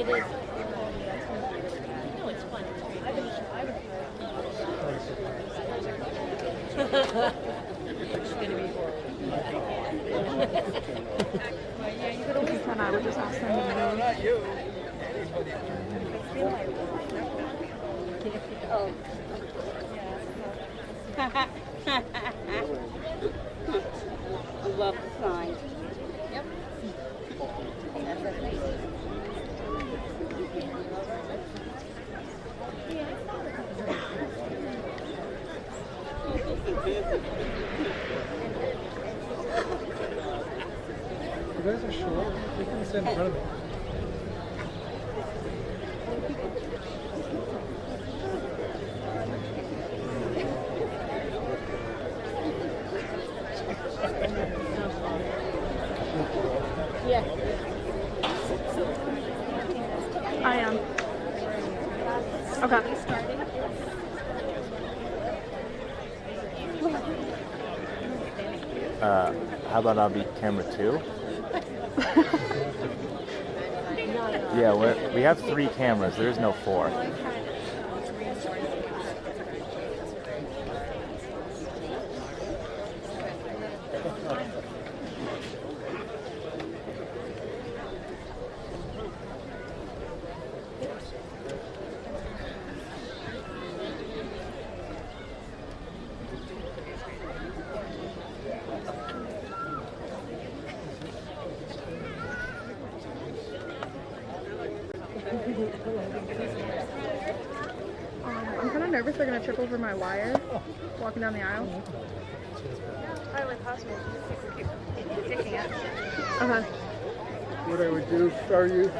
It is. No, it's fun. It's going to be horrible. Yeah, you could always and I would just ask them to move. Not you. Oh. I love the sign. Yep. You guys are short. You can stand in front of me. Yeah. I am. Okay. How about I'll be camera 2? Yeah, we have 3 cameras. There is no 4. I'm kind of nervous they're going to trip over my wire walking down the aisle. Highly possible. Keep kicking it. Okay. What I would do, are you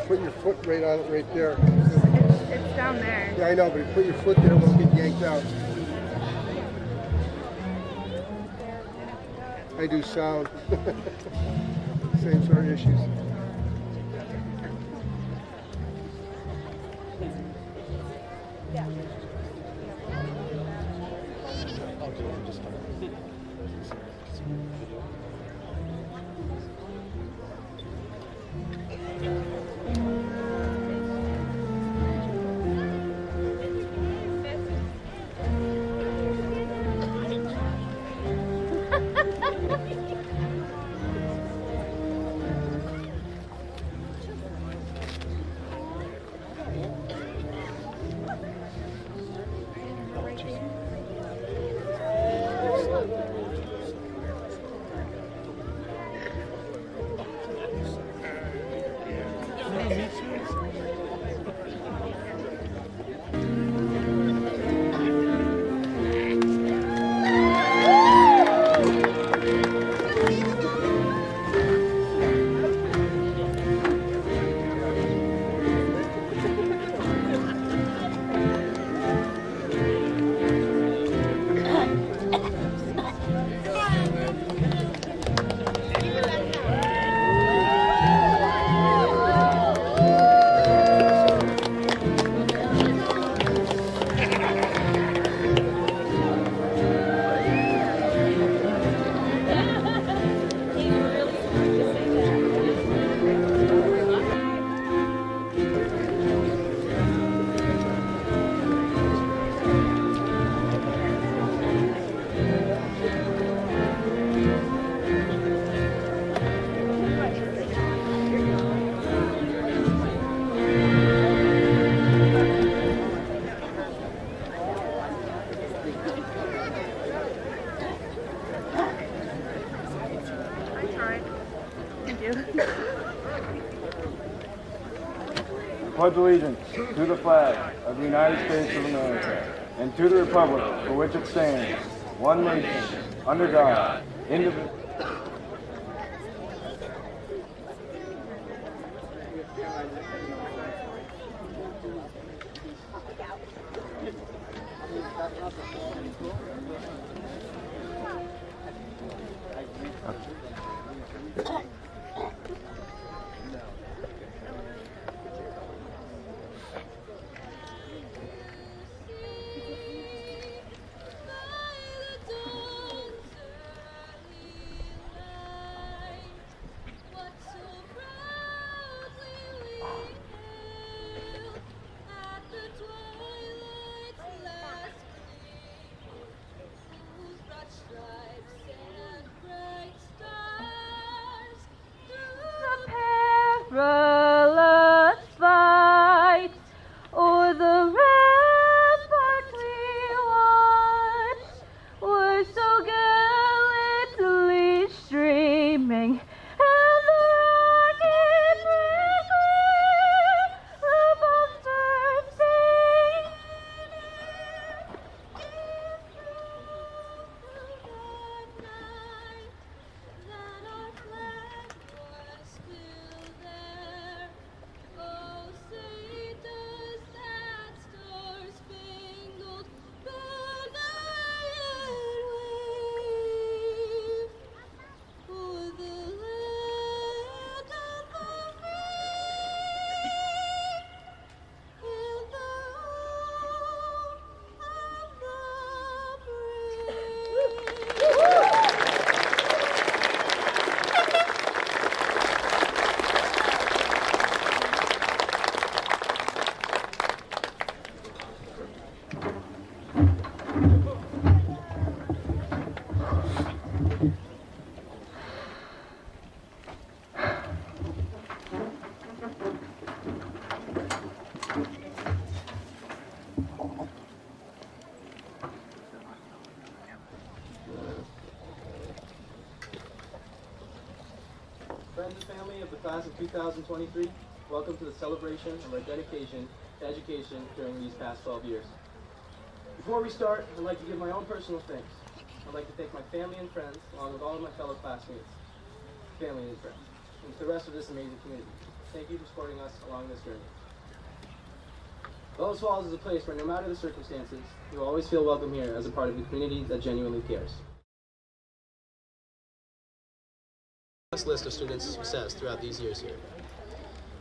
put your foot right on it right there. It's down there. Yeah, I know, but you put your foot there, it won't get yanked out. I do sound. Same sort of issues. Pledge allegiance to the flag of the United States of America and to the republic for which it stands, one nation, under God, indivisible. class of 2023, welcome to the celebration of our dedication to education during these past 12 years. Before we start, I'd like to give my own personal thanks. I'd like to thank my family and friends, along with all of my fellow classmates, family and friends, and to the rest of this amazing community. Thank you for supporting us along this journey. BFUHS Falls is a place where no matter the circumstances, you will always feel welcome here as a part of a community that genuinely cares. This list of students' success throughout these years here.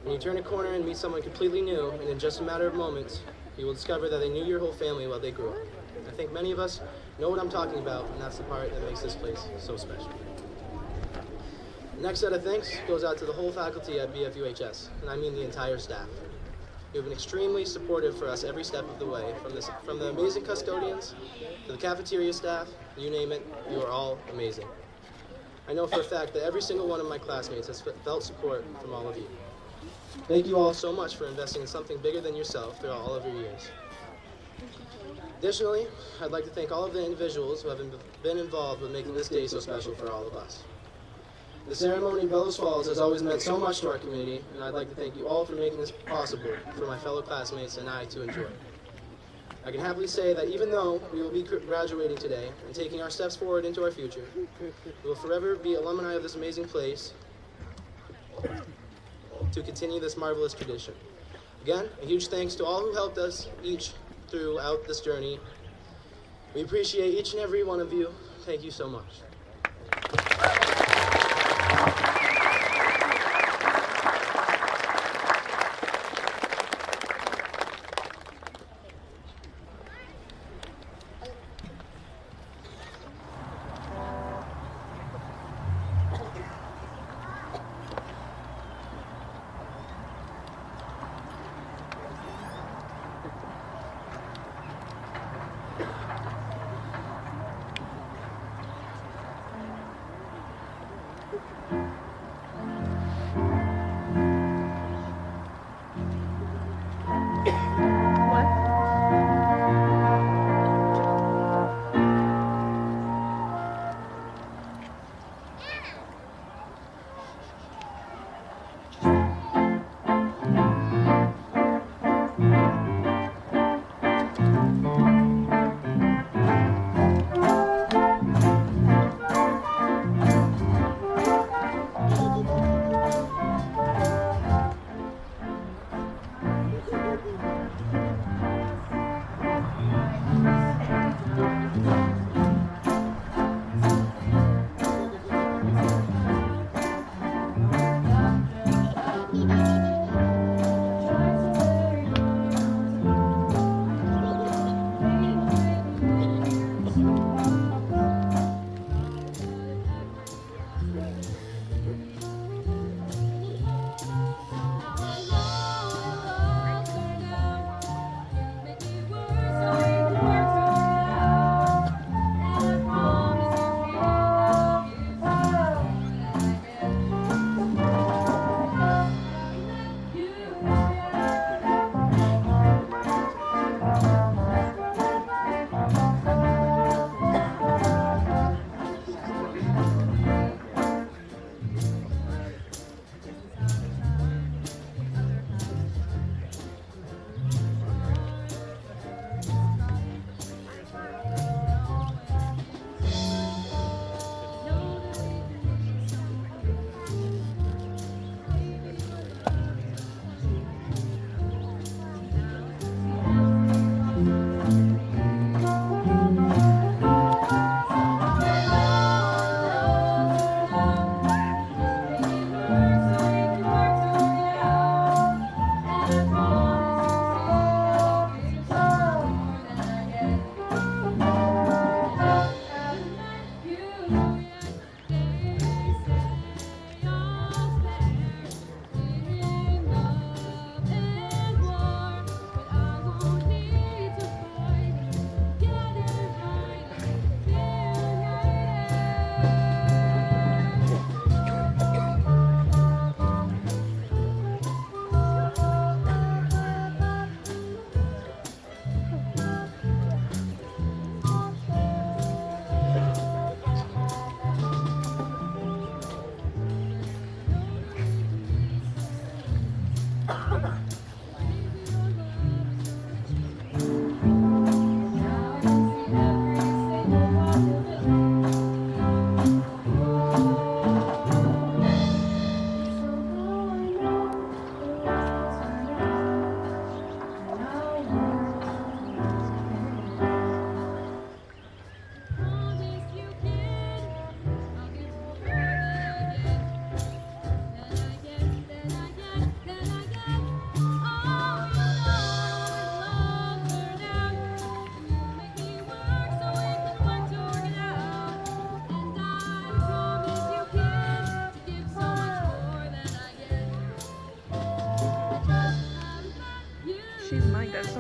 When you turn a corner and meet someone completely new, and in just a matter of moments, you will discover that they knew your whole family while they grew up. I think many of us know what I'm talking about, and that's the part that makes this place so special. The next set of thanks goes out to the whole faculty at BFUHS, and I mean the entire staff. You have been extremely supportive for us every step of the way, from the amazing custodians to the cafeteria staff, you name it, you are all amazing. I know for a fact that every single one of my classmates has felt support from all of you. Thank you all so much for investing in something bigger than yourself throughout all of your years. Additionally, I'd like to thank all of the individuals who have been involved with making this day so special for all of us. The ceremony in BFUHS Falls has always meant so much to our community, and I'd like to thank you all for making this possible for my fellow classmates and I to enjoy. I can happily say that even though we will be graduating today and taking our steps forward into our future, we will forever be alumni of this amazing place to continue this marvelous tradition. Again, a huge thanks to all who helped us each throughout this journey. We appreciate each and every one of you. Thank you so much.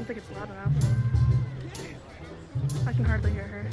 don't think it's loud enough. I can hardly hear her.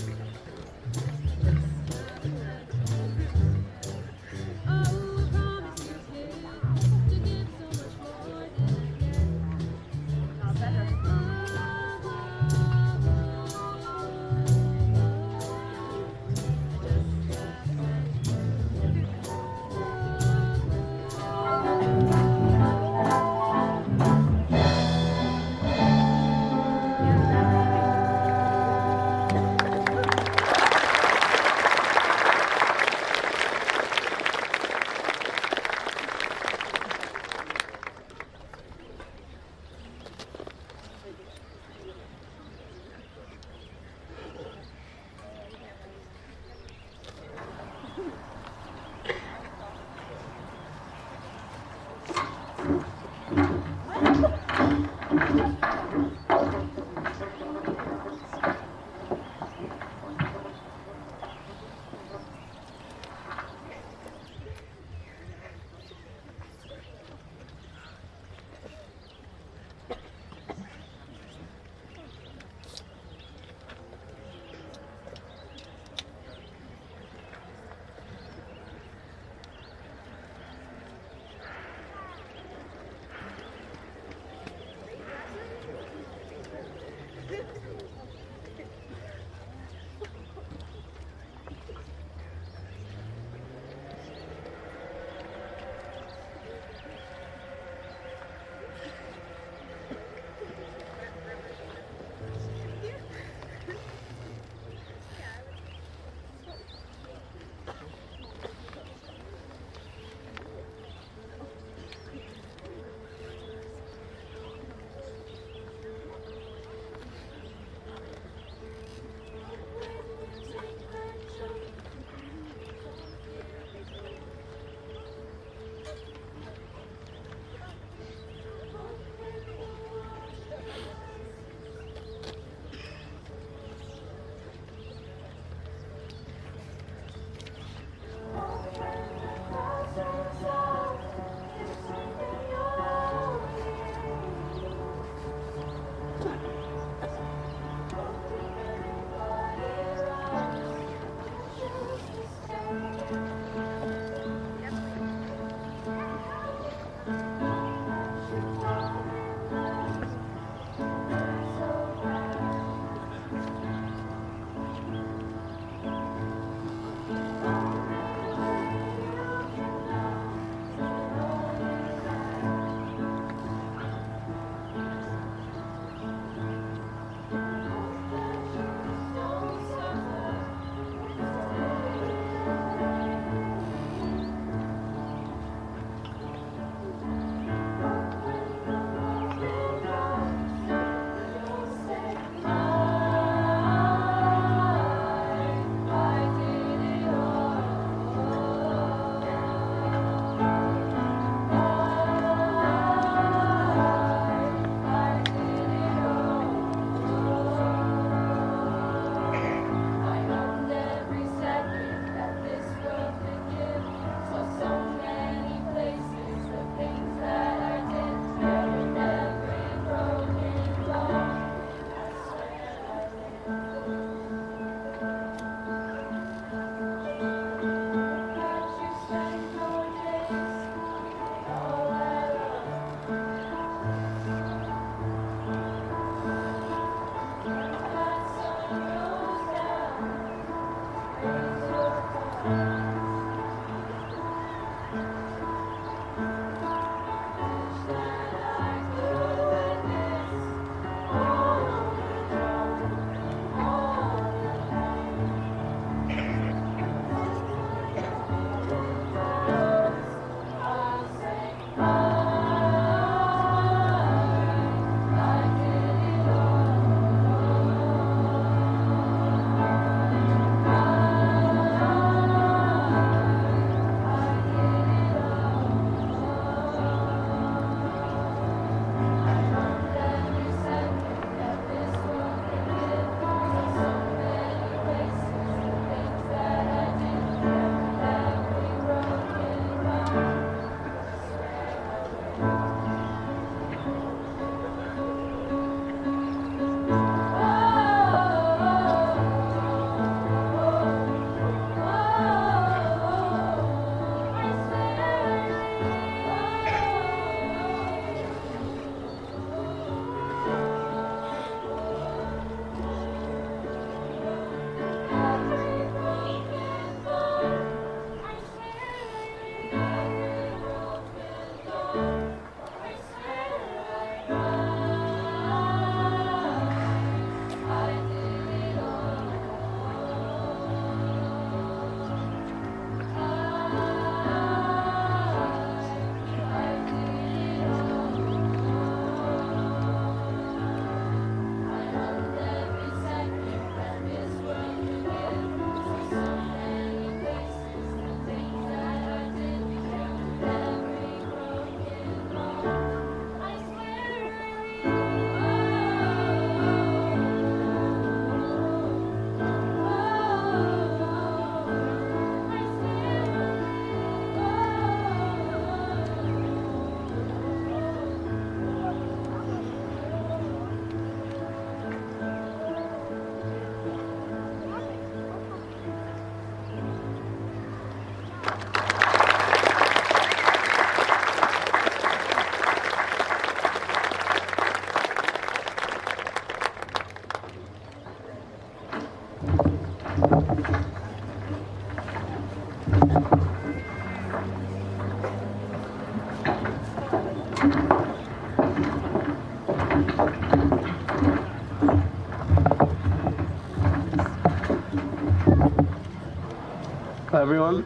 everyone.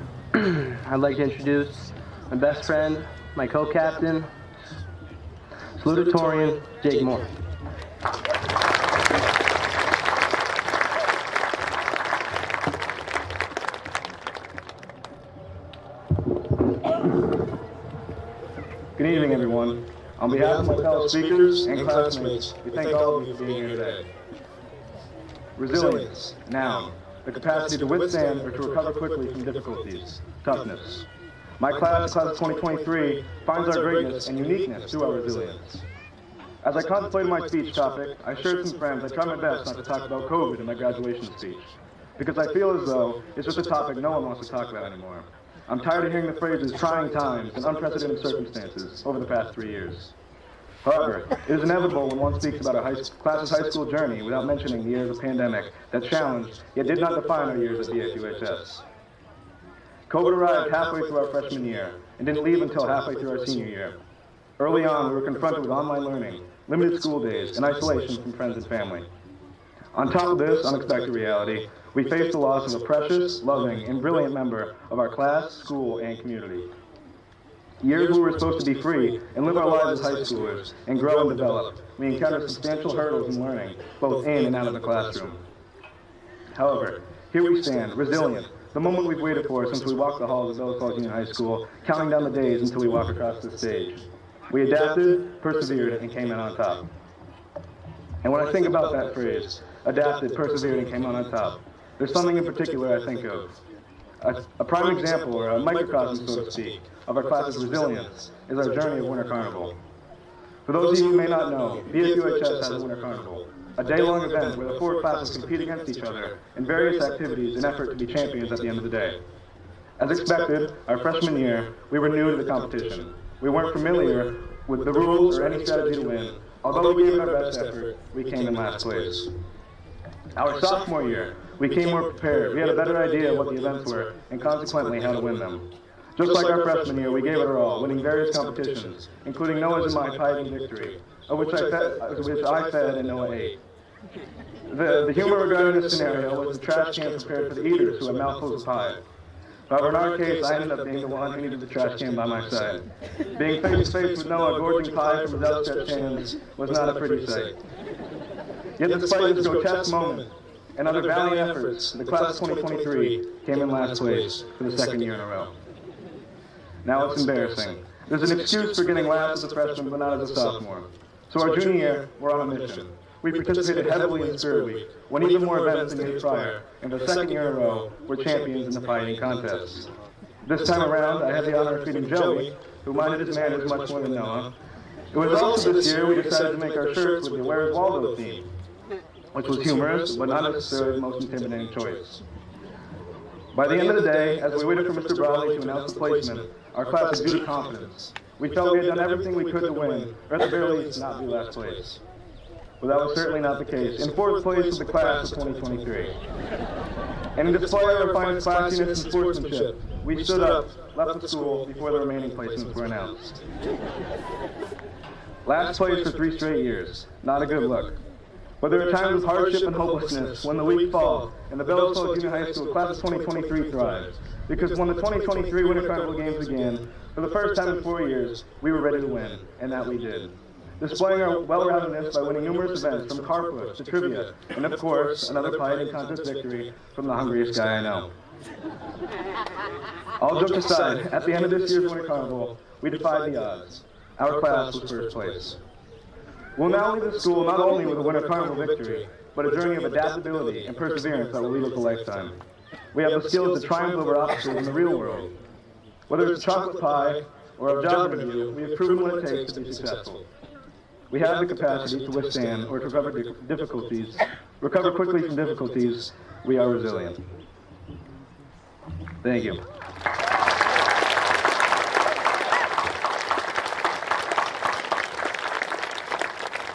I'd like to introduce my best friend, my co-captain, salutatorian, Jake Moore. Good evening, everyone. On behalf of my fellow speakers and classmates, we thank all of you for being here today. Resilience, noun, the capacity to withstand or to recover quickly from difficulties, toughness. My class, class of 2023, finds our greatness and uniqueness through our resilience. As I contemplated my speech topic, I shared some friends I tried my best not to talk about COVID in my graduation speech, because I feel as though it's just a topic no one wants to talk about anymore. I'm tired of hearing the phrases trying times and unprecedented circumstances over the past 3 years. However, it is inevitable when one speaks about a class's high school journey without mentioning the years of pandemic that challenged, yet did not define our years at BFUHS. COVID arrived halfway through our freshman year and didn't leave until halfway through our senior year. Early on, we were confronted with online learning, limited school days, and isolation from friends and family. On top of this unexpected reality, we faced the loss of a precious, loving, and brilliant member of our class, school, and community. Years we were supposed to be free and live our lives as high schoolers and grow and develop, we encountered substantial hurdles in learning, both in and out of the classroom. However, here we stand, resilient, the moment we've waited for since we walked the halls of Bellas Falls Union High School, counting down the days until we walk across the stage. We adapted, persevered, and came out on top. And when I think about that phrase, adapted, persevered, and came out on top, there's something in particular I think of. A prime example, or a microcosm, so to speak, of our class's resilience is our journey of Winter Carnival. For those of you who may not know, BFUHS has a Winter Carnival, a day-long event where the 4 classes compete against each other in various activities in effort to be champions at the end of the day. As expected, our freshman year, we were new to the competition. We weren't familiar with the rules or any strategy to win. Although we gave it our best effort, we came in last place. Our sophomore year, we came more prepared. We had a better idea of what the events were and consequently how to win them. Just like our freshman year, we gave it our all, winning various competitions, including Noah's and my pie eating victory, of which I fed and Noah ate. The humor regarding this scenario was the trash can prepared for the eaters who had mouthfuls of pie. However, in our case, I ended up being the one who needed the trash can by my side. Being face to face with Noah gorging pie from his outstretched hands was not a pretty sight. Yet despite this grotesque moment and other valiant efforts, the class of 2023 came in last place for the 2nd year in a row. Now it's embarrassing. There's an excuse for getting last as a freshman but not as a sophomore. So our junior year, we're on a mission. We participated heavily in Spirit Week, won even more events than years prior, and for the 2nd year in a row, we're champions in the pie eating contest. This time around, I had the honor of feeding Joey, who minded his manners much more than Noah. It was also this year we decided to make our shirts with the Where's Waldo theme, which was humorous, but not necessarily the most intimidating choice. By the end of the day, as we waited for Mr. Bradley to announce the placement, our class exuded confidence. We felt we had done everything we could to win, or at the very least not be last place. But that was certainly not the case. In 4th place was the class of 2023. And in display of our finest classiness and sportsmanship, we stood up, left the school before the remaining placements were announced. Last place for 3 straight years. Not a good look. But there are times of hardship and hopelessness when the weak fall, and the Bellas Falls Junior High School class of 2023 thrives. Because when the 2023 Winter Carnival Games began, for the first time in 4 years, we were ready to win, and that we did. Displaying our well-roundedness by winning numerous events from car push to trivia, and of course, another pie eating contest victory from the hungriest guy I know. All jokes aside, at the end of this year's Winter Carnival, we defied the odds. Our class was first place. We'll now leave the school not only with a Winter Carnival victory, but a journey of adaptability and perseverance that will lead us a lifetime. We have the skills to triumph over obstacles in the real world. Whether it's a chocolate pie or a job interview, we have proven what it takes to be successful. We have the capacity to withstand or to recover quickly from difficulties. We are resilient. Thank you.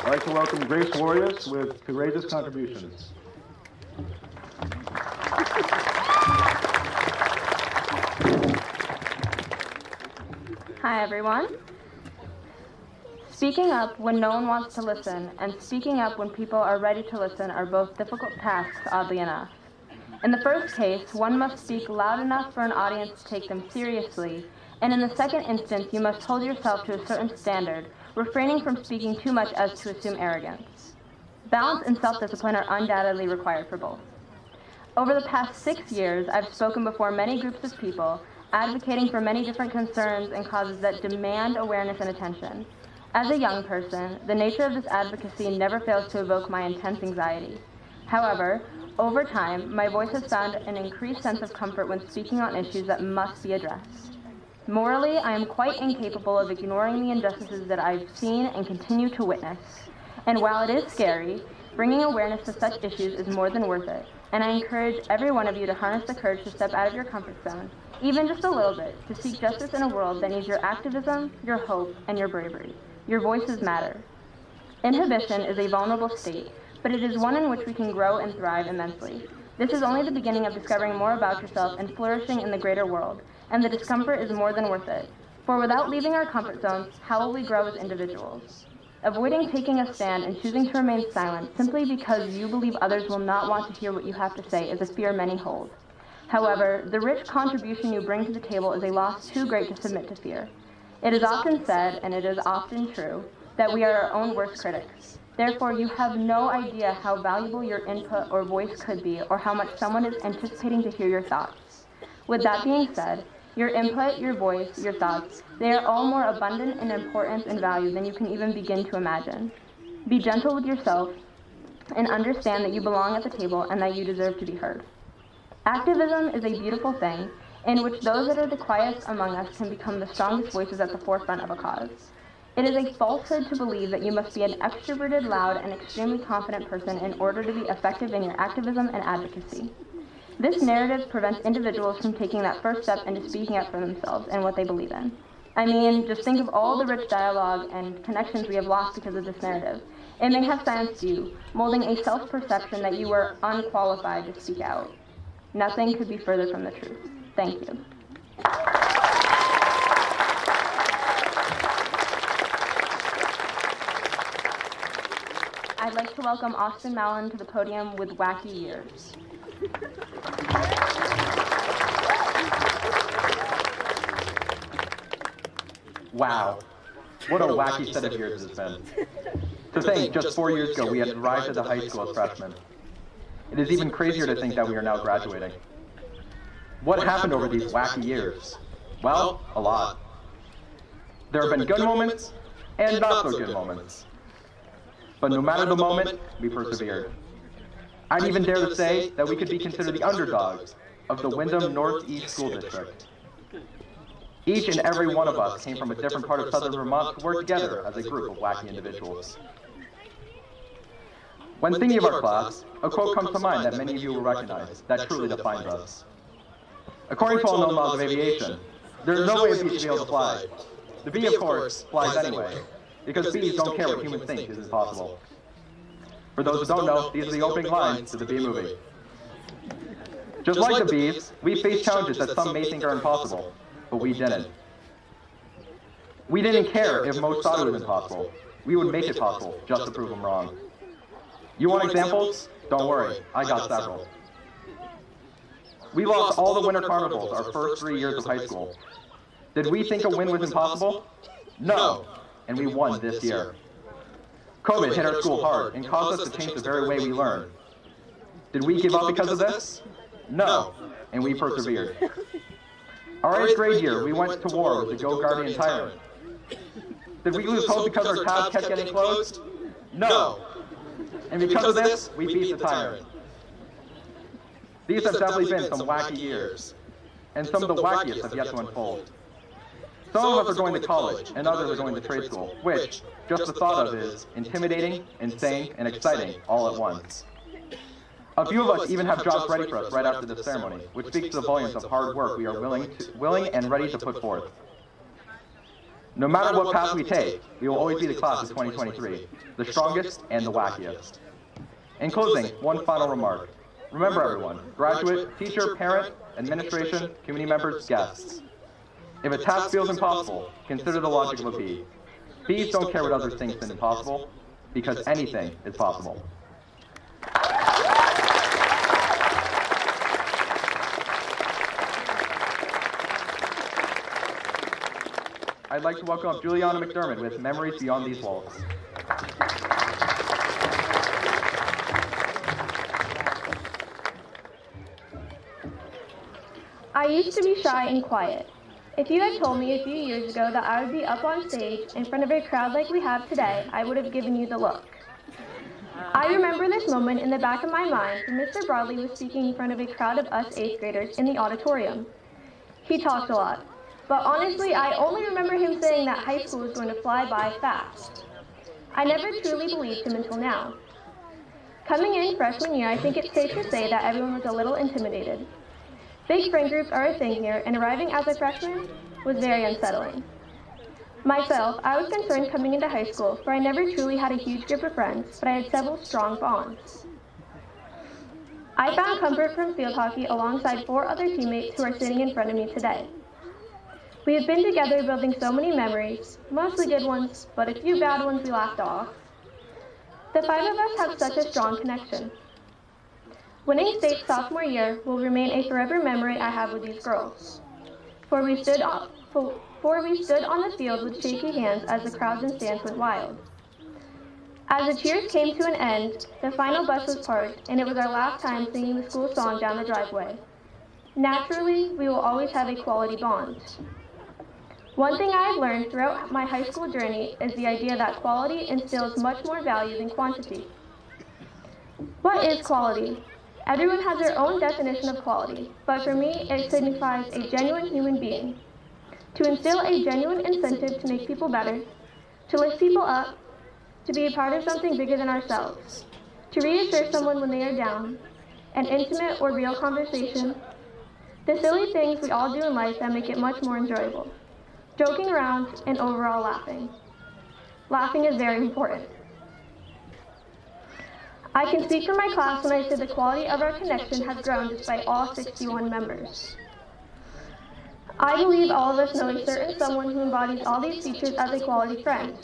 I'd like to welcome Grace Warriors with Courageous Contributions. Hi, everyone. Speaking up when no one wants to listen and speaking up when people are ready to listen are both difficult tasks, oddly enough. In the first case, one must speak loud enough for an audience to take them seriously, and in the second instance, you must hold yourself to a certain standard, refraining from speaking too much as to assume arrogance. Balance and self-discipline are undoubtedly required for both. Over the past 6 years, I've spoken before many groups of people, advocating for many different concerns and causes that demand awareness and attention. As a young person, the nature of this advocacy never fails to evoke my intense anxiety. However, over time, my voice has found an increased sense of comfort when speaking on issues that must be addressed. Morally, I am quite incapable of ignoring the injustices that I've seen and continue to witness. And while it is scary, bringing awareness to such issues is more than worth it, and I encourage every one of you to harness the courage to step out of your comfort zone, even just a little bit, to seek justice in a world that needs your activism, your hope, and your bravery. Your voices matter. Inhibition is a vulnerable state, but it is one in which we can grow and thrive immensely. This is only the beginning of discovering more about yourself and flourishing in the greater world, and the discomfort is more than worth it. For without leaving our comfort zones, how will we grow as individuals? Avoiding taking a stand and choosing to remain silent simply because you believe others will not want to hear what you have to say is a fear many hold. However, the rich contribution you bring to the table is a loss too great to submit to fear. It is often said, and it is often true, that we are our own worst critics. Therefore, you have no idea how valuable your input or voice could be, or how much someone is anticipating to hear your thoughts. With that being said, your input, your voice, your thoughts, they are all more abundant in importance and value than you can even begin to imagine. Be gentle with yourself and understand that you belong at the table and that you deserve to be heard. Activism is a beautiful thing in which those that are the quietest among us can become the strongest voices at the forefront of a cause. It is a falsehood to believe that you must be an extroverted, loud, and extremely confident person in order to be effective in your activism and advocacy. This narrative prevents individuals from taking that first step into speaking up for themselves and what they believe in. I mean, just think of all the rich dialogue and connections we have lost because of this narrative. It may have silenced you, molding a self-perception that you were unqualified to speak out. Nothing could be further from the truth. Thank you. I'd like to welcome Austin Mallon to the podium with Wacky Years. Wow, what a wacky set of years it's been. To think, just 4 years ago, we had arrived at the high school as freshmen. It is even crazier to think that we are now graduating. What happened over these wacky years? Well, a lot. There have been good moments and not so good moments. But no matter the moment, we persevered. I'd even dare to say that we could be considered the underdogs of the Windham Northeast School District. Each and every one of us came from a different part of southern Vermont to work together as a group of wacky individuals. When thinking of our class, a quote comes to mind that many of you will recognize that truly defines us. According to all known laws of aviation, there is no way a bee should be able to fly. The bee, of course, flies anyway, because bees don't care what humans think is impossible. For those who don't know, these are the opening lines to the Bee Movie. Just like the bees, we face challenges that some may think are impossible, but we didn't. We didn't care if most thought it was impossible. We would make it possible just to prove them wrong. You want examples? Don't worry, I got several. We lost all the winter carnivals our first 3 years of high school. Did we think a win was impossible? No, and we won this year. COVID hit our school hard and caused us to change the very way we learn. Did we give up because of this? No, and we persevered. Our 8th grade year, we went to war with the Go Guardian Tyrant. Did we lose hope because our tabs kept getting closed? No, and because of this, we beat the tyrant. These have definitely been some wacky years, and some of the wackiest have yet to unfold. Some of us are going to college, and others are going to trade school, which, just the thought of, is intimidating, insane, and exciting all at once. A few of us even have jobs ready for us right after this ceremony, which speaks to the volumes of hard work we are willing and ready to put forth. No matter what path we take, we will always be the class of 2023, the strongest and the wackiest. In closing, one final remark. Remember everyone, graduate, teacher, parent, administration, community members, guests. If a task feels impossible, consider the logic of a bee. Bees don't care what others think is impossible, because anything is possible. I'd like to welcome up Juliana McDermott with Memories Beyond These Walls. I used to be shy and quiet. If you had told me a few years ago that I would be up on stage in front of a crowd like we have today, I would have given you the look. I remember this moment in the back of my mind when Mr. Broadley was speaking in front of a crowd of us 8th graders in the auditorium. He talked a lot, but honestly, I only remember him saying that high school was going to fly by fast. I never truly believed him until now. Coming in freshman year, I think it's safe to say that everyone was a little intimidated. Big friend groups are a thing here, and arriving as a freshman was very unsettling. Myself, I was concerned coming into high school, for I never truly had a huge group of friends, but I had several strong bonds. I found comfort from field hockey alongside 4 other teammates who are sitting in front of me today. We have been together building so many memories, mostly good ones, but a few bad ones we laughed off. The 5 of us have such a strong connection. Winning state sophomore year will remain a forever memory I have with these girls. For we stood on the field with shaky hands as the crowds and stands went wild. As the cheers came to an end, the final bus was parked, and it was our last time singing the school song down the driveway. Naturally, we will always have a quality bond. One thing I have learned throughout my high school journey is the idea that quality instills much more value than quantity. What is quality? Everyone has their own definition of quality, but for me, it signifies a genuine human being. To instill a genuine incentive to make people better, to lift people up, to be a part of something bigger than ourselves, to reassure someone when they are down, an intimate or real conversation, the silly things we all do in life that make it much more enjoyable, joking around, and overall laughing. Laughing is very important. I can speak for my class when I say the quality of our connection has grown despite all 61 members. I believe all of us know a certain someone who embodies all these features as a quality friend.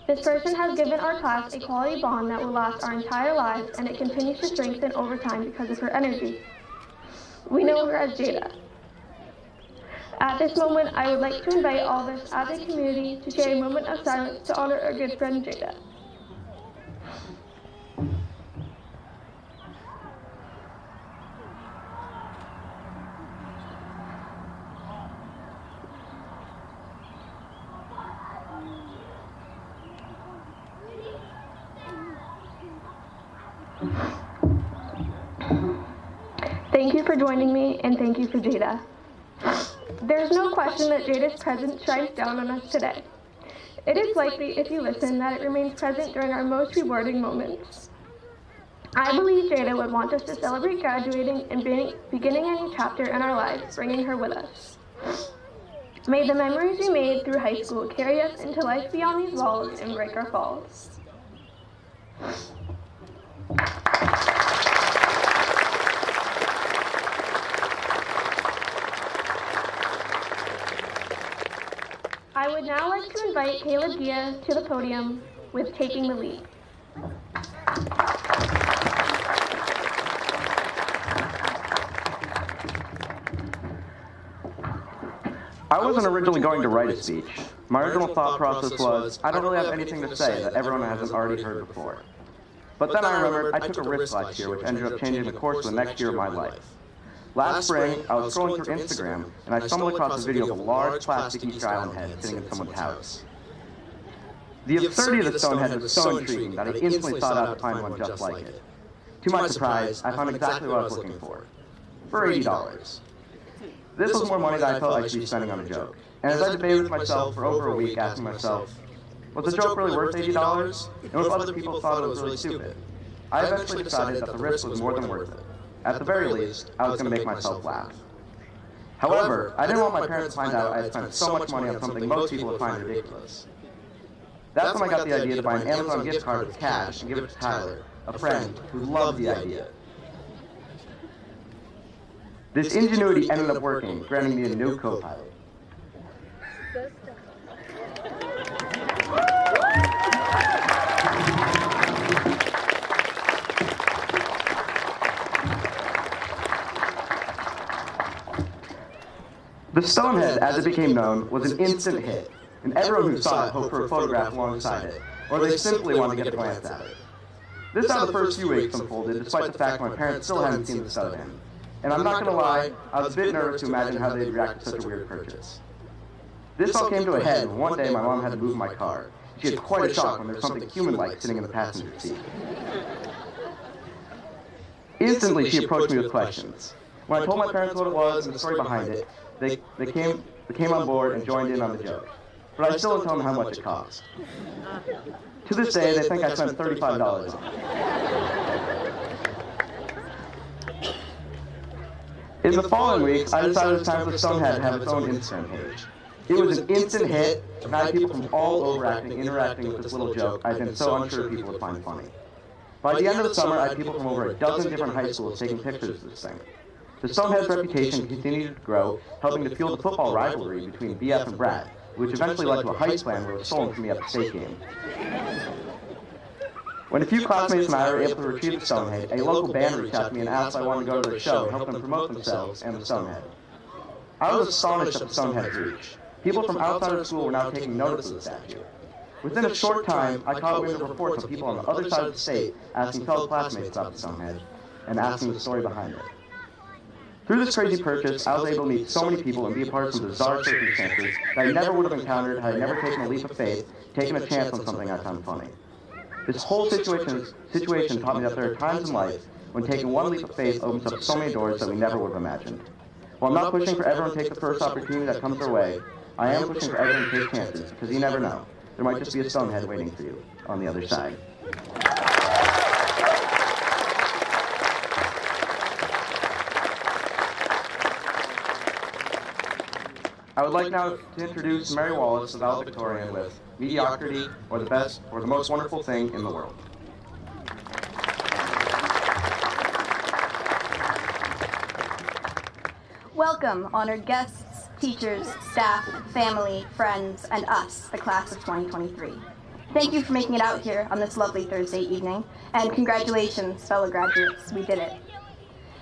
This person has given our class a quality bond that will last our entire lives, and it continues to strengthen over time because of her energy. We know her as Jada. At this moment, I would like to invite all of us as a community to share a moment of silence to honor our good friend Jada. Thank you for joining me, and thank you for Jada. There's no question that Jada's presence shines down on us today. It is likely, if you listen, that it remains present during our most rewarding moments. I believe Jada would want us to celebrate graduating and beginning a new chapter in our lives, bringing her with us. May the memories we made through high school carry us into life beyond these walls and break our falls. I would now like to invite Caleb Gia to the podium with Taking the Lead. I wasn't originally going to write a speech. My original thought process was, I don't really have anything to say that everyone hasn't already heard before. But then I remembered I took a risk last year, which ended up changing the course of the next year of my life. Last spring, I was scrolling through Instagram, and I stumbled across a video of a large plastic Easter Island head sitting in someone's house. The absurdity of the stone head was so intriguing that I instantly thought out to find one just like it. To my surprise, I found exactly what I was looking for $80. This was more money than I felt I should be spending on a joke. And as I debated with myself for over a week, asking myself, was the joke really worth $80? And what if other people thought it was really stupid? I eventually decided that the risk was more than worth it. At the very least, I was going to make myself laugh. However, I didn't want my parents to find out I had spent so much money on something most people would find ridiculous. That's when I got the idea to buy an Amazon gift card with cash and give it to Tyler, a friend who loved the idea. This ingenuity ended up working, granting me a new co-pilot. The Stonehead, as it became known, was an instant hit, and everyone who saw it hoped for a photograph alongside it, or they simply wanted to get a glance at it. This is how the first few weeks unfolded, despite the fact my parents still hadn't seen the Stonehead. And I'm not going to lie, I was a bit nervous to imagine how they'd react to such a weird purchase. This all came to a head when one day my mom had to move my car. She had quite a shock when there was something human-like sitting in the passenger seat. Instantly, she approached me with questions. When I told my parents what it was and the story behind it, they came on board and joined in on the joke. But I still didn't tell them how much it cost. To this day, they think I spent $35 on it. In the following weeks, I decided it was time for the Stonehead to have its own Instagram page. It was an instant hit, and I had people from all over interacting with this little joke I'd been so unsure people would find funny. By the end of the summer, I had people from over a dozen different high schools taking pictures of this thing. The Stonehead's reputation continued to grow, helping to fuel the football rivalry between BF and Brad, which eventually led to a heist plan where it was stolen from me at the state game. When a few classmates and I were able to retrieve the Stonehead, a local band reached out to me and asked if I wanted to go to their show and help them promote themselves and the Stonehead. I was astonished at the Stonehead's reach. People from outside of school were now taking notice of the statue. Within a short time, I caught wind of reports of people on the other side of the state asking fellow classmates about the Stonehead and asking the story behind it. Through this crazy purchase, I was able to meet so many people and be a part of some bizarre circumstances that I never would have encountered had I never taken a leap of faith, taken a chance on something I found funny. This whole situation taught me that there are times in life when taking one leap of faith opens up so many doors that we never would have imagined. While I'm not pushing for everyone to take the first opportunity that comes their way, I am pushing for everyone to take chances, because you never know. There might just be a Stonehead waiting for you on the other side. I would like now to introduce Mary Wallace, the valedictorian, with Mediocrity, or the Best, or the Most Wonderful Thing in the World. Welcome, honored guests, teachers, staff, family, friends, and us, the class of 2023. Thank you for making it out here on this lovely Thursday evening, and congratulations, fellow graduates, we did it.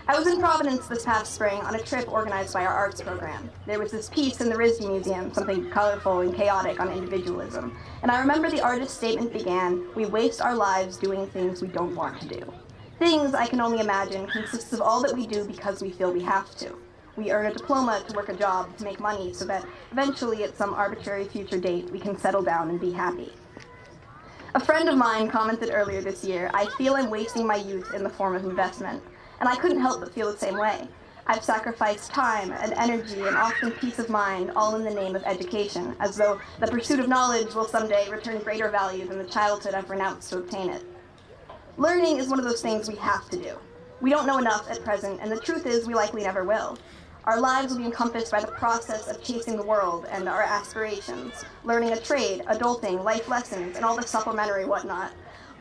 I was in Providence this past spring on a trip organized by our arts program. There was this piece in the RISD Museum, something colorful and chaotic on individualism, and I remember the artist's statement began, "We waste our lives doing things we don't want to do." Things, I can only imagine, consists of all that we do because we feel we have to. We earn a diploma to work a job, to make money, so that eventually at some arbitrary future date we can settle down and be happy. A friend of mine commented earlier this year, "I feel I'm wasting my youth in the form of investment." And I couldn't help but feel the same way. I've sacrificed time and energy and often peace of mind, all in the name of education, as though the pursuit of knowledge will someday return greater value than the childhood I've renounced to obtain it. Learning is one of those things we have to do. We don't know enough at present, and the truth is we likely never will. Our lives will be encompassed by the process of chasing the world and our aspirations, learning a trade, adulting, life lessons, and all the supplementary whatnot.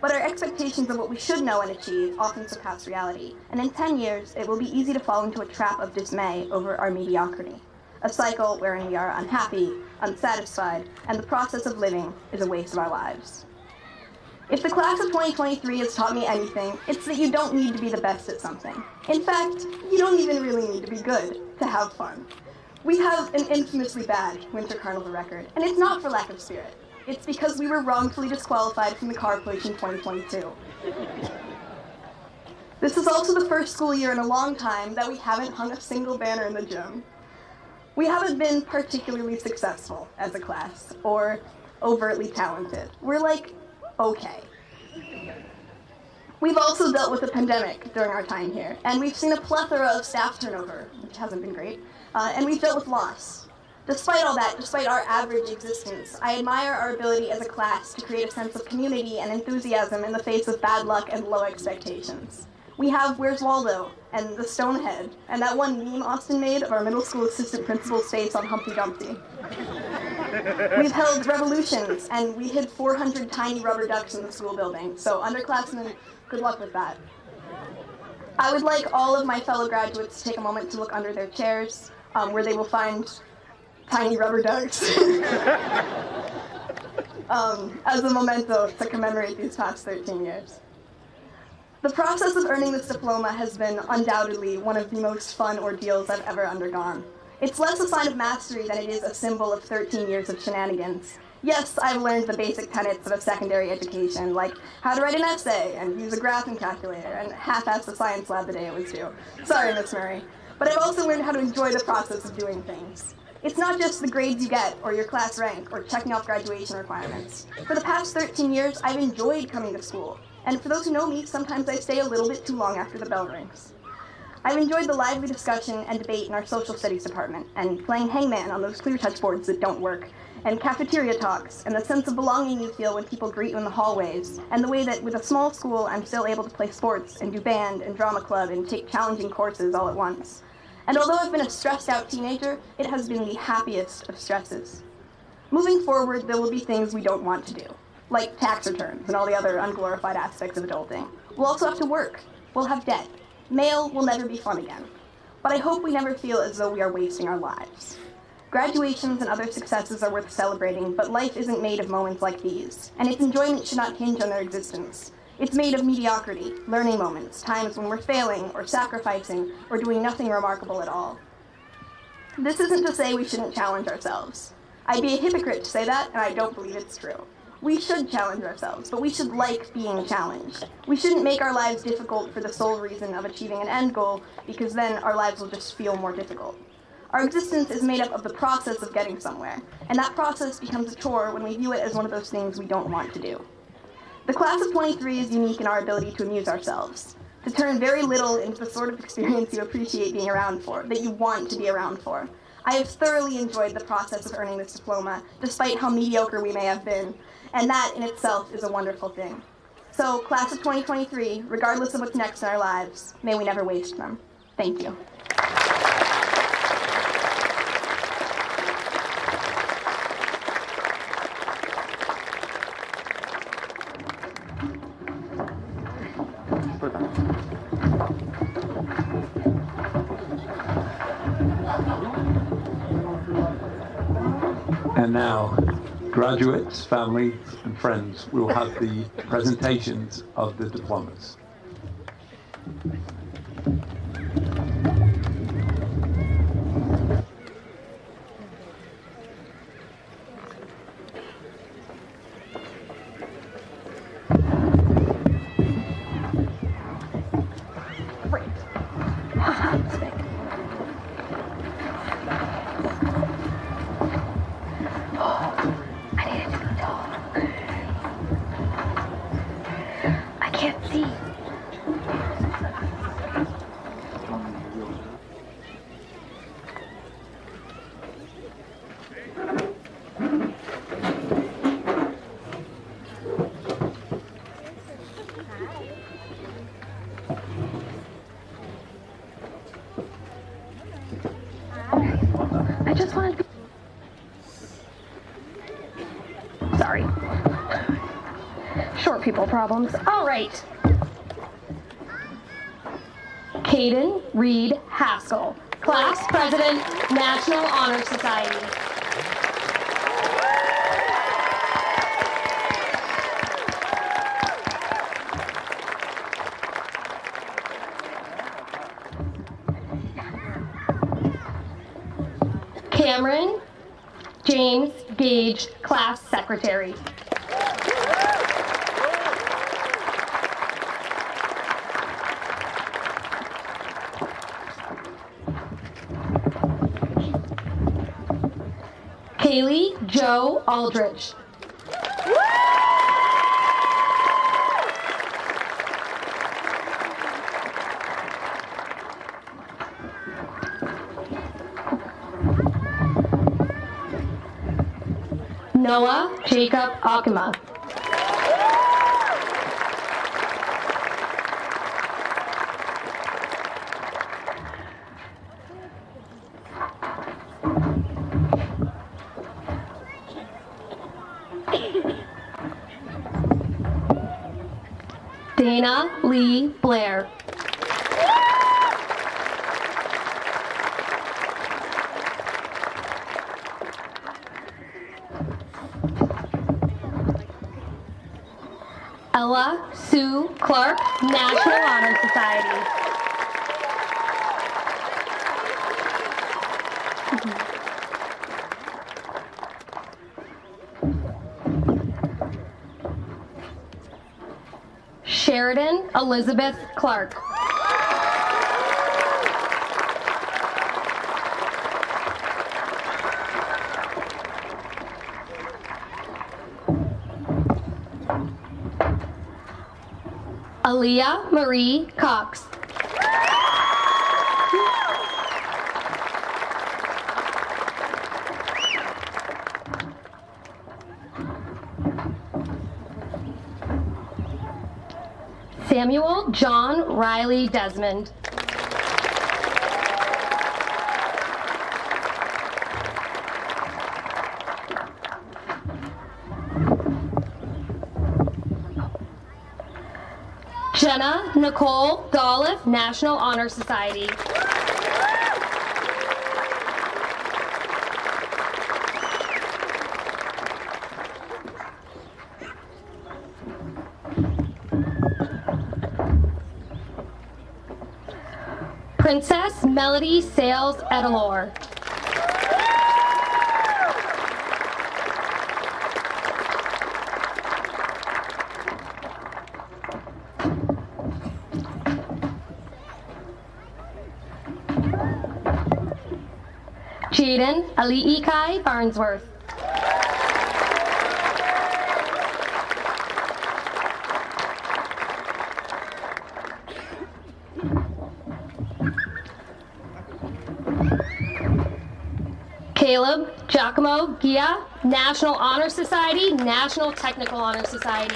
But our expectations of what we should know and achieve often surpass reality, and in 10 years, it will be easy to fall into a trap of dismay over our mediocrity, a cycle wherein we are unhappy, unsatisfied, and the process of living is a waste of our lives. If the class of 2023 has taught me anything, it's that you don't need to be the best at something. In fact, you don't even really need to be good to have fun. We have an infamously bad Winter Carnival record, and it's not for lack of spirit. It's because we were wrongfully disqualified from the car push in 2022. This is also the first school year in a long time that we haven't hung a single banner in the gym. We haven't been particularly successful as a class, or overtly talented. We're like, okay. We've also dealt with a pandemic during our time here, and we've seen a plethora of staff turnover, which hasn't been great, and we've dealt with loss. Despite all that, despite our average existence, I admire our ability as a class to create a sense of community and enthusiasm in the face of bad luck and low expectations. We have Where's Waldo, and the Stonehead, and that one meme Austin made of our middle school assistant principal's face on Humpty Dumpty. We've held revolutions, and we hid 400 tiny rubber ducks in the school building, so underclassmen, good luck with that. I would like all of my fellow graduates to take a moment to look under their chairs, where they will find tiny rubber ducks as a memento to commemorate these past 13 years. The process of earning this diploma has been undoubtedly one of the most fun ordeals I've ever undergone. It's less a sign of mastery than it is a symbol of 13 years of shenanigans. Yes, I've learned the basic tenets of a secondary education, like how to write an essay and use a graphing calculator and half-ass the science lab the day it was due. Sorry, Miss Murray. But I've also learned how to enjoy the process of doing things. It's not just the grades you get, or your class rank, or checking off graduation requirements. For the past 13 years, I've enjoyed coming to school. And for those who know me, sometimes I stay a little bit too long after the bell rings. I've enjoyed the lively discussion and debate in our social studies department, and playing hangman on those clear touch boards that don't work, and cafeteria talks, and the sense of belonging you feel when people greet you in the hallways, and the way that with a small school I'm still able to play sports, and do band, and drama club, and take challenging courses all at once. And although I've been a stressed out teenager, it has been the happiest of stresses. Moving forward, there will be things we don't want to do, like tax returns and all the other unglorified aspects of adulting. We'll also have to work. We'll have debt. Mail will never be fun again. But I hope we never feel as though we are wasting our lives. Graduations and other successes are worth celebrating, but life isn't made of moments like these, and its enjoyment should not hinge on their existence. It's made of mediocrity, learning moments, times when we're failing, or sacrificing, or doing nothing remarkable at all. This isn't to say we shouldn't challenge ourselves. I'd be a hypocrite to say that, and I don't believe it's true. We should challenge ourselves, but we should like being challenged. We shouldn't make our lives difficult for the sole reason of achieving an end goal, because then our lives will just feel more difficult. Our existence is made up of the process of getting somewhere, and that process becomes a chore when we view it as one of those things we don't want to do. The class of 23 is unique in our ability to amuse ourselves, to turn very little into the sort of experience you appreciate being around for, that you want to be around for. I have thoroughly enjoyed the process of earning this diploma, despite how mediocre we may have been, and that in itself is a wonderful thing. So, class of 2023, regardless of what's next in our lives, may we never waste them. Thank you. And now, graduates, family, and friends will have the presentations of the diplomas. I just wanted to... Sorry. Short people problems. All right. Caden Reed Haskell, Class President, National Honor Society. Cameron James Gage, Class Secretary. Kaylee Joe Aldrich. Noah Jacob Akima. Dana Lee Blair. Ella Sue Clark, National Honor Society. Sheridan Elizabeth Clark. Aaliyah Marie Cox. Samuel John Riley Desmond. Jenna Nicole Golliff, National Honor Society. Princess Melody Sales Edelor. Jaden Aliikai Barnsworth. Caleb Giacomo Gia, National Honor Society, National Technical Honor Society.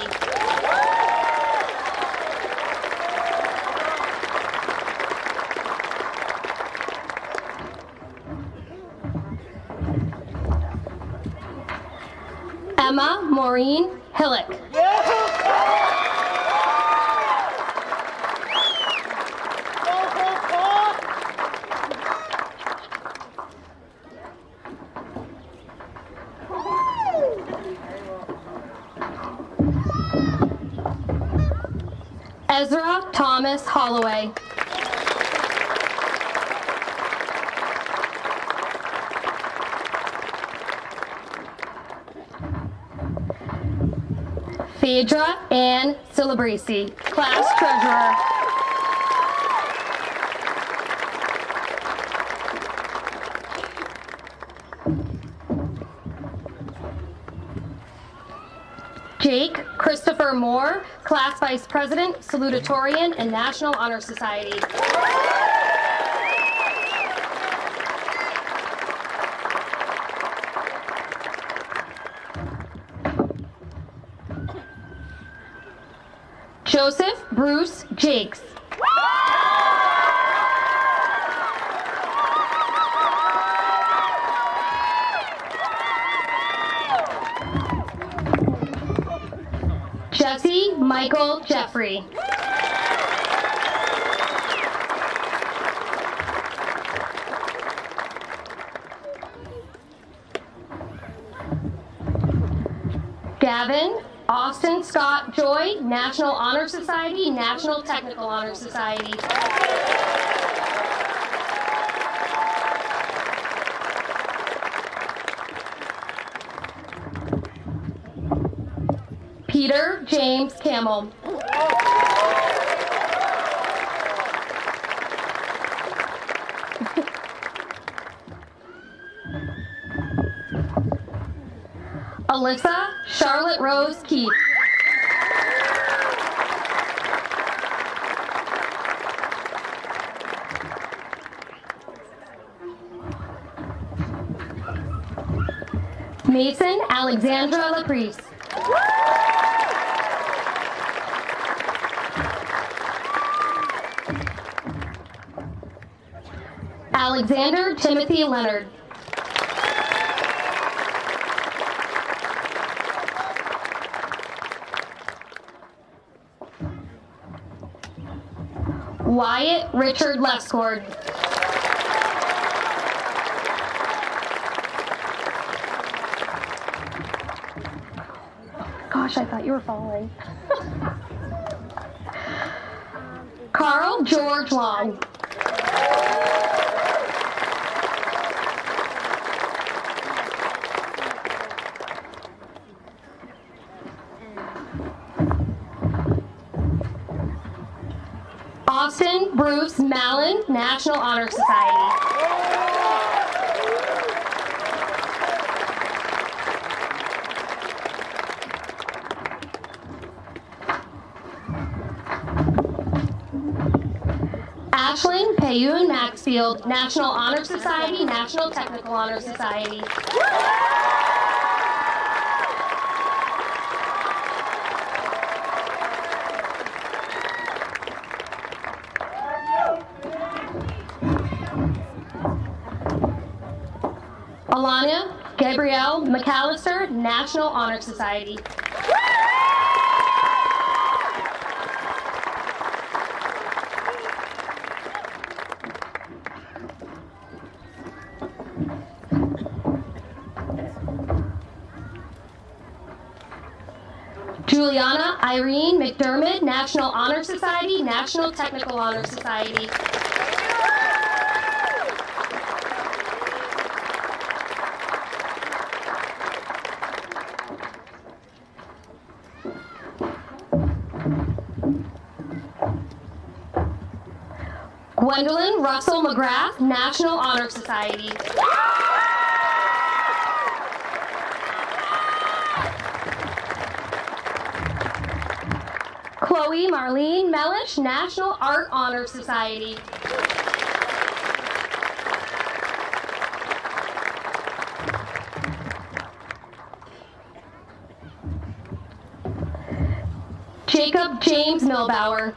Emma Maureen Hillick. Ezra Thomas Holloway. Phaedra Ann Celebresi, Class Treasurer. Jake Christopher Moore, Class Vice President, Salutatorian, and National Honor Society. Joseph Bruce Jakes. Jesse Michael Jeffrey. Gavin Austin Scott Joy, National Honor Society, National Technical Honor Society. Peter James Camel. Alyssa Charlotte Rose Keith. Mason Alexandra Laprice. Alexander Timothy Leonard. Wyatt Richard Lescord. Gosh, I thought you were falling. Carl George Long. Austin Bruce Mallon, National Honor Society. Ashling Payun Maxfield, National Honor Society, National Technical Honor Society. Alana Gabrielle McAllister, National Honor Society. Juliana Irene McDermott, National Honor Society, National Technical Honor Society. Gwendolyn Russell McGrath, National Honor Society. Chloe Marlene Mellish, National Art Honor Society. Jacob James Milbauer.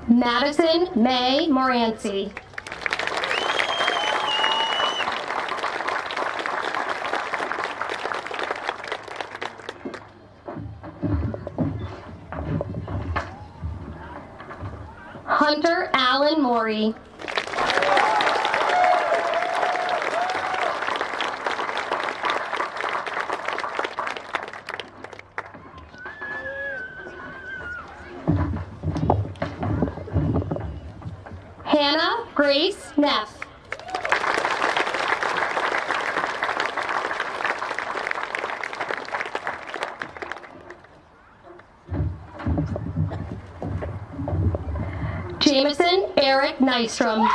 Madison May Moranci. Hunter Allen Morey. Hannah Grace Neff. Jameson Eric Nystrom.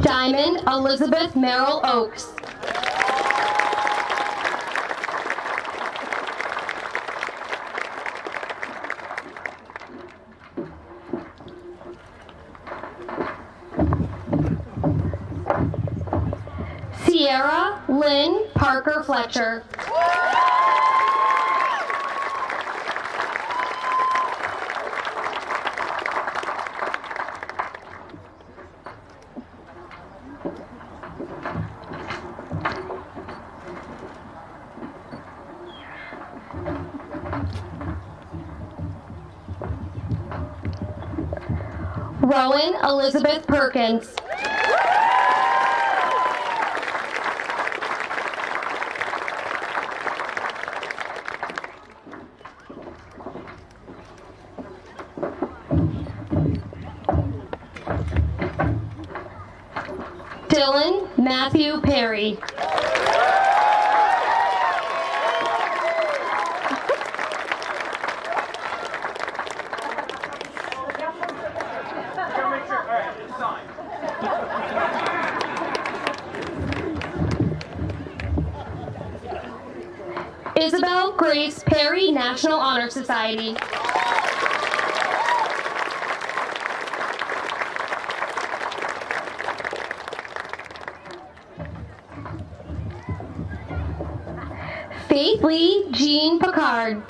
Diamond Elizabeth Merrill Oaks. Sierra Lynn Parker Fletcher. Rowan Elizabeth Perkins. Dylan Matthew Perry. Isabel Grace Perry, National Honor Society. Faith Lee Jean Picard.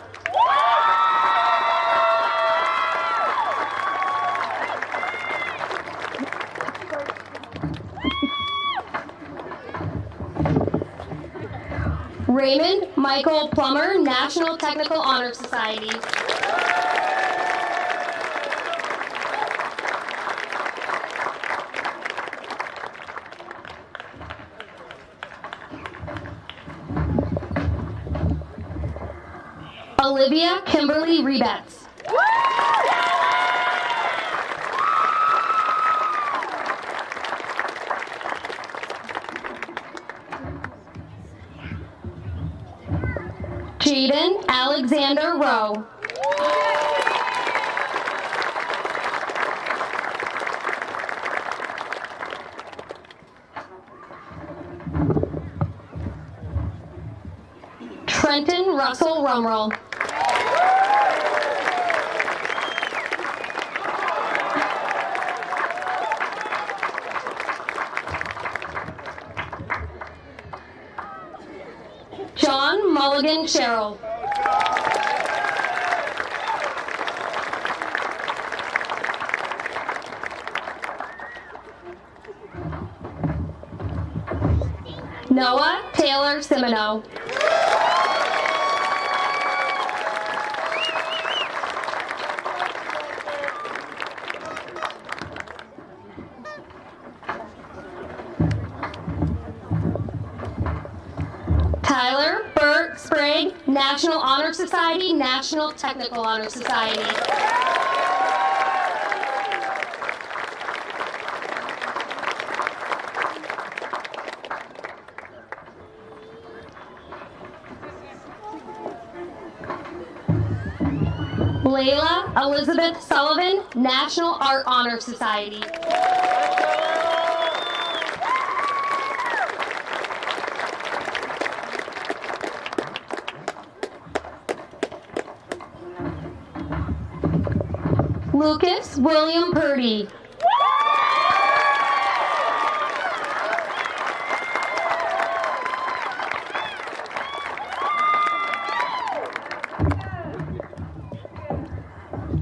Raymond Michael Plummer, National Technical Honor Society. Olivia Kimberly Rebetz. Jaden Alexander Rowe. Trenton Russell Rumrell. John Mulligan Sherrill. Noah Taylor Simino. Tyler Burt Sprague, National Honor Society, National Technical Honor Society. Layla Elizabeth Sullivan, National Art Honor Society. Lucas William Purdy.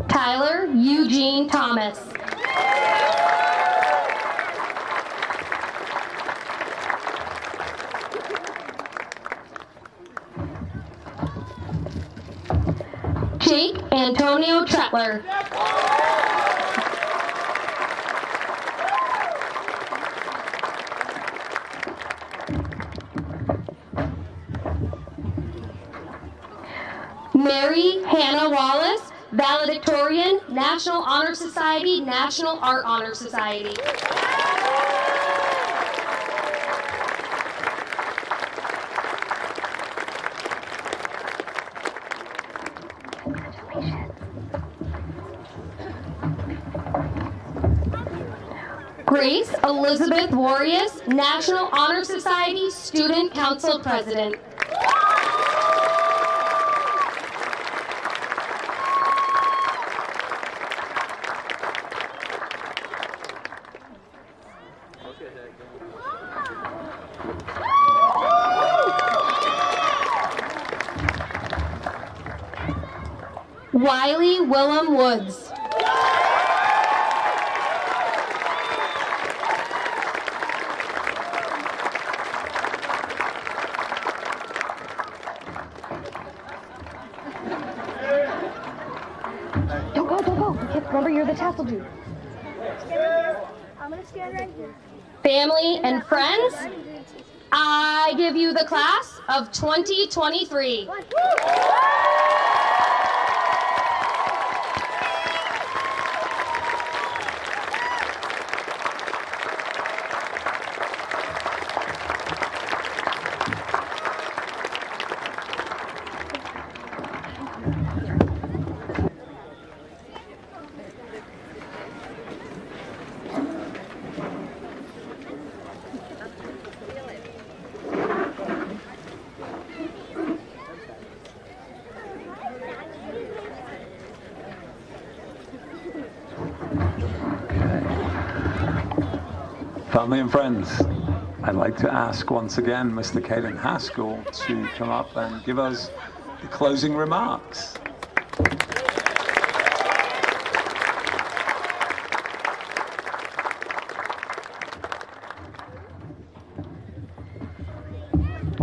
Tyler Eugene Thomas. Jake Antonio Tretler. Mary Hannah Wallace, valedictorian, National Honor Society, National Art Honor Society. Grace Elizabeth Warrius, National Honor Society, Student Council President. Wiley Willem Woods. Don't go. Remember, you're the tassel dude. I'm gonna stand right here. Family and friends, I give you the class of 2023. Family and friends, I'd like to ask once again Mr. Caden Haskell to come up and give us the closing remarks.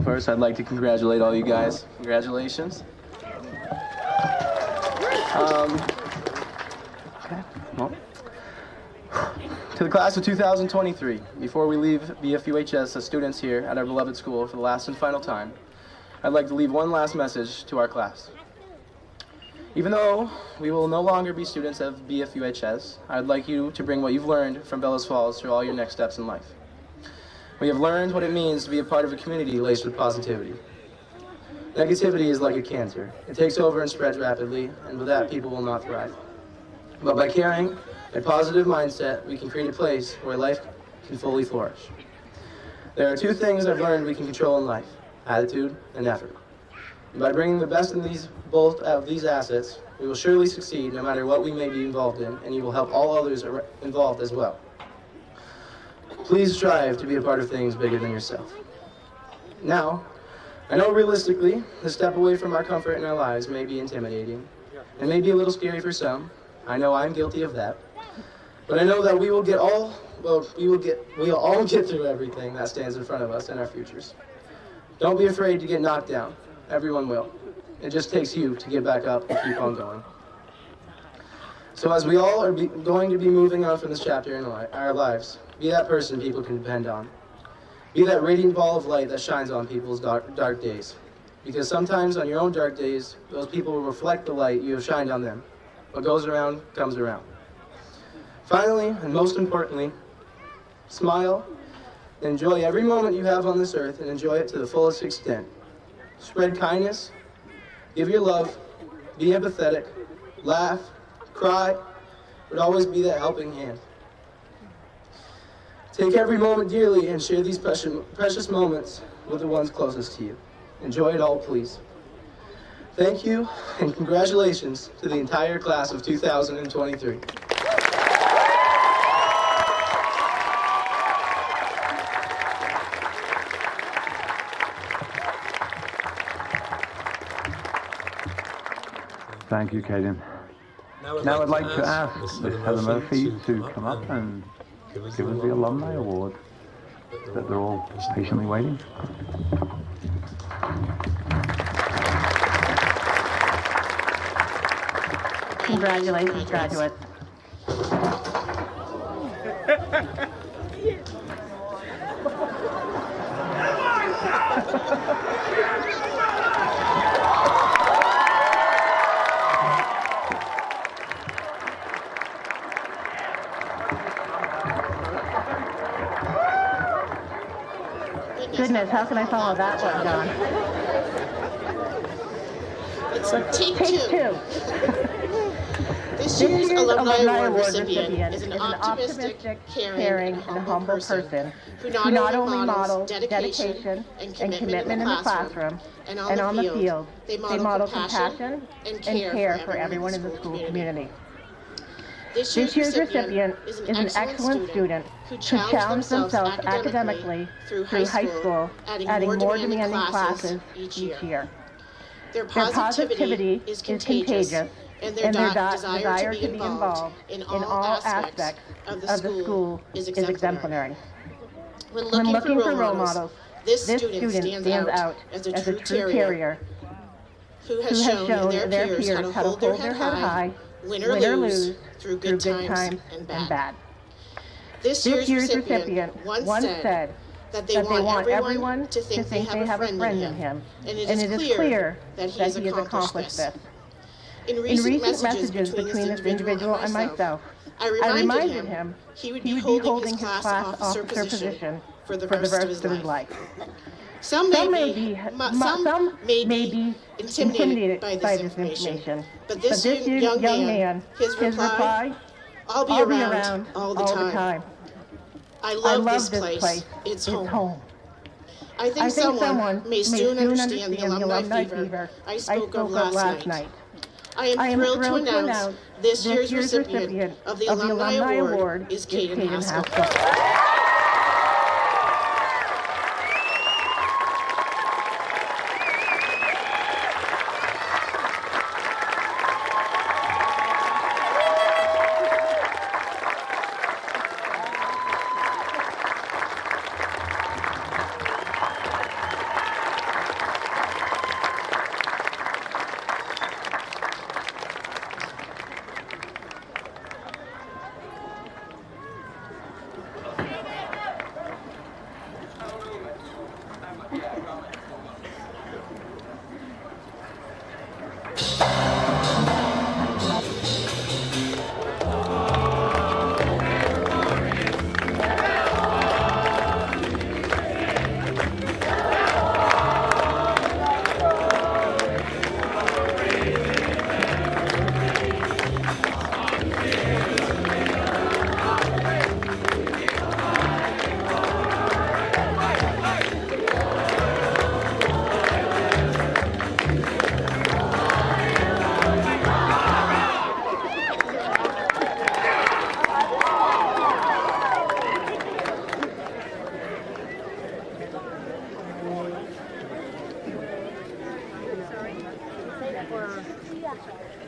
First, I'd like to congratulate all you guys. Congratulations. Okay, well. To the class of 2023, before we leave BFUHS as students here at our beloved school for the last and final time, I'd like to leave one last message to our class. Even though we will no longer be students of BFUHS, I'd like you to bring what you've learned from Bellows Falls through all your next steps in life. We have learned what it means to be a part of a community laced with positivity. Negativity is like a cancer. It takes over and spreads rapidly, and with that, people will not thrive. But by carrying a positive mindset, we can create a place where life can fully flourish. There are two things I've learned we can control in life: attitude and effort. And by bringing the best in both of these assets, we will surely succeed no matter what we may be involved in, and you will help all others involved as well. Please strive to be a part of things bigger than yourself. Now, I know realistically, the step away from our comfort in our lives may be intimidating, and may be a little scary for some. I know I'm guilty of that. But I know that we'll all get through everything that stands in front of us and our futures. Don't be afraid to get knocked down. Everyone will. It just takes you to get back up and keep on going. So as we all are going to be moving on from this chapter in our lives, be that person people can depend on. Be that radiant ball of light that shines on people's dark days. Because sometimes on your own dark days, those people will reflect the light you have shined on them. What goes around comes around. Finally, and most importantly, smile, enjoy every moment you have on this earth, and enjoy it to the fullest extent. Spread kindness, give your love, be empathetic, laugh, cry, but always be that helping hand. Take every moment dearly and share these precious moments with the ones closest to you. Enjoy it all, please. Thank you, and congratulations to the entire class of 2023. Thank you, Caden. Now I'd like to ask Miss Heather Murphy to come up and give us the Alumni Award that they're all patiently waiting. Congratulations, graduates. Goodness, how can I follow that one, John? It's take two. This year's Alumni Award recipient is an optimistic, caring, and humble person who not only models dedication and commitment in the classroom and on the field, they model compassion and care for everyone in the school community. This year's recipient is an excellent student who challenged themselves academically through high school, adding more demanding classes each year. Their positivity is contagious, and their desire to be involved in all aspects of the school is exemplary. When looking for role models, this student stands out as a true terrier who has shown their peers how to hold their head high, win or lose, through good times and bad. This year's recipient once said that they want everyone to think they have a friend in him, and it is clear that he has accomplished this. In recent messages between this individual and myself, I reminded him he would be holding his class officer position for the rest of his life. Some may be intimidated by this information, but this young man, his reply, I'll be around all the time. I love this place. It's home. I think someone may soon understand the alumni fever I spoke of last night. I am thrilled to announce this year's recipient of the Alumni Award is Caden Haskell. Yeah.